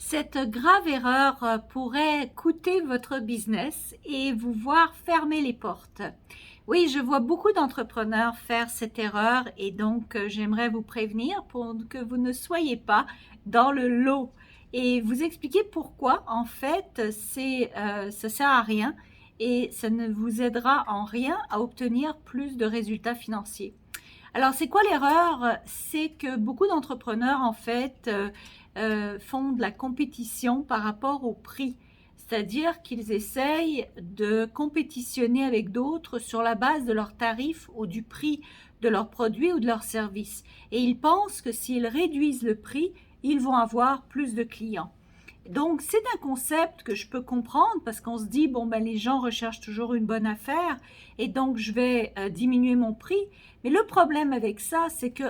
Cette grave erreur pourrait coûter votre business et vous voir fermer les portes. Oui, je vois beaucoup d'entrepreneurs faire cette erreur et donc j'aimerais vous prévenir pour que vous ne soyez pas dans le lot et vous expliquer pourquoi en fait ça sert à rien et ça ne vous aidera en rien à obtenir plus de résultats financiers. Alors, c'est quoi l'erreur? C'est que beaucoup d'entrepreneurs, en fait, font de la compétition par rapport au prix. C'est-à-dire qu'ils essayent de compétitionner avec d'autres sur la base de leurs tarifs ou du prix de leurs produits ou de leurs services. Et ils pensent que s'ils réduisent le prix, ils vont avoir plus de clients. Donc, c'est un concept que je peux comprendre parce qu'on se dit, bon, ben, les gens recherchent toujours une bonne affaire et donc je vais diminuer mon prix. Mais le problème avec ça, c'est que,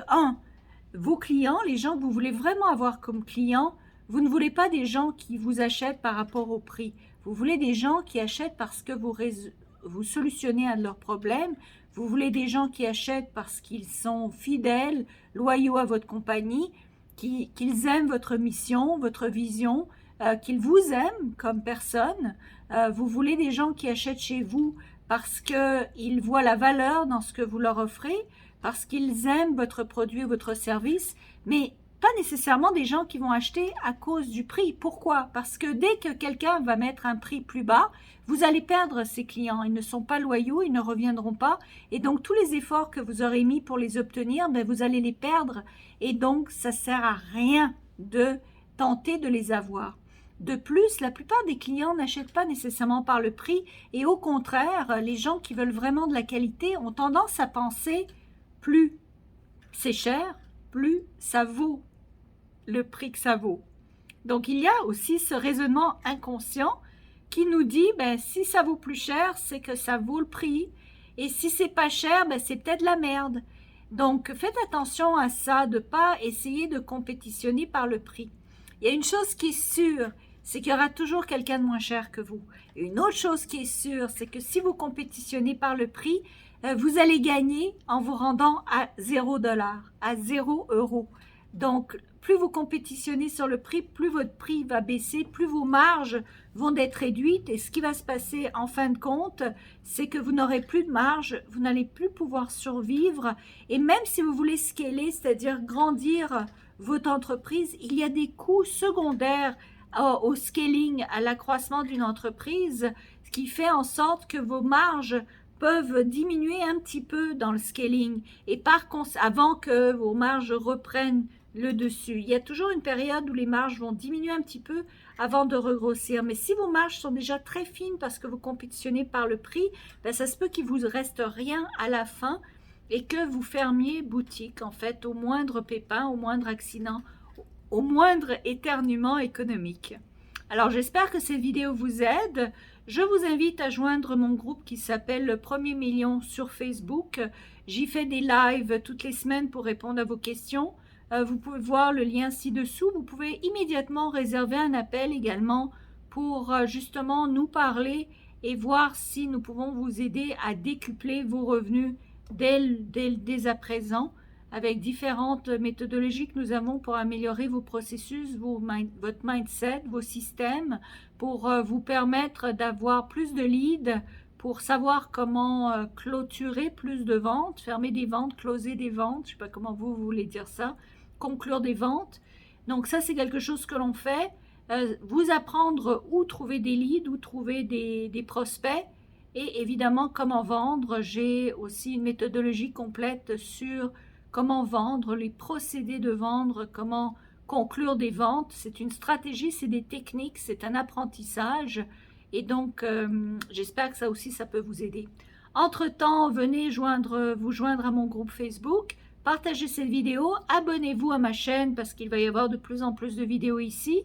vos clients, les gens que vous voulez vraiment avoir comme clients, vous ne voulez pas des gens qui vous achètent par rapport au prix. Vous voulez des gens qui achètent parce que vous solutionnez un de leurs problèmes. Vous voulez des gens qui achètent parce qu'ils sont fidèles, loyaux à votre compagnie, qu'ils aiment votre mission, votre vision, qu'ils vous aiment comme personne. Vous voulez des gens qui achètent chez vous parce qu'ils voient la valeur dans ce que vous leur offrez, parce qu'ils aiment votre produit ou votre service, mais pas nécessairement des gens qui vont acheter à cause du prix. Pourquoi? Parce que dès que quelqu'un va mettre un prix plus bas, vous allez perdre ces clients. Ils ne sont pas loyaux, ils ne reviendront pas. Et donc, tous les efforts que vous aurez mis pour les obtenir, ben, vous allez les perdre. Et donc, ça ne sert à rien de tenter de les avoir. De plus, la plupart des clients n'achètent pas nécessairement par le prix et au contraire, les gens qui veulent vraiment de la qualité ont tendance à penser plus c'est cher, plus ça vaut le prix que ça vaut. Donc, il y a aussi ce raisonnement inconscient qui nous dit, ben, si ça vaut plus cher, c'est que ça vaut le prix. Et si c'est pas cher, ben, c'est peut-être la merde. Donc, faites attention à ça, de ne pas essayer de compétitionner par le prix. Il y a une chose qui est sûre, c'est qu'il y aura toujours quelqu'un de moins cher que vous. Et une autre chose qui est sûre, c'est que si vous compétitionnez par le prix, vous allez gagner en vous rendant à 0 $, à 0 €. Donc, plus vous compétitionnez sur le prix, plus votre prix va baisser, plus vos marges vont être réduites. Et ce qui va se passer en fin de compte, c'est que vous n'aurez plus de marge, vous n'allez plus pouvoir survivre. Et même si vous voulez scaler, c'est-à-dire grandir votre entreprise, il y a des coûts secondaires au scaling, à l'accroissement d'une entreprise, ce qui fait en sorte que vos marges peuvent diminuer un petit peu dans le scaling et avant que vos marges reprennent le dessus. Il y a toujours une période où les marges vont diminuer un petit peu avant de regrossir. Mais si vos marges sont déjà très fines parce que vous compétitionnez par le prix, ben ça se peut qu'il vous reste rien à la fin et que vous fermiez boutique en fait au moindre pépin, au moindre accident, au moindre éternuement économique. Alors j'espère que cette vidéo vous aide. Je vous invite à joindre mon groupe qui s'appelle Le Premier Million sur Facebook. J'y fais des lives toutes les semaines pour répondre à vos questions. Vous pouvez voir le lien ci-dessous. Vous pouvez immédiatement réserver un appel également pour justement nous parler et voir si nous pouvons vous aider à décupler vos revenus dès à présent avec différentes méthodologies que nous avons pour améliorer vos processus, votre mindset, vos systèmes, pour vous permettre d'avoir plus de leads, pour savoir comment clôturer plus de ventes, fermer des ventes, closer des ventes, je ne sais pas comment vous voulez dire ça, conclure des ventes. Donc ça, c'est quelque chose que l'on fait. Vous apprendre où trouver des leads, où trouver des prospects, et évidemment comment vendre. J'ai aussi une méthodologie complète sur comment vendre, les procédés de vendre, comment conclure des ventes. C'est une stratégie, c'est des techniques, c'est un apprentissage. Et donc, j'espère que ça aussi, ça peut vous aider. Entre-temps, venez vous joindre à mon groupe Facebook, partagez cette vidéo, abonnez-vous à ma chaîne parce qu'il va y avoir de plus en plus de vidéos ici.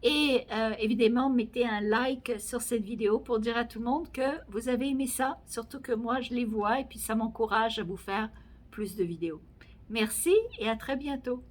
Et évidemment, mettez un like sur cette vidéo pour dire à tout le monde que vous avez aimé ça, surtout que moi, je les vois et puis ça m'encourage à vous faire plus de vidéos. Merci et à très bientôt.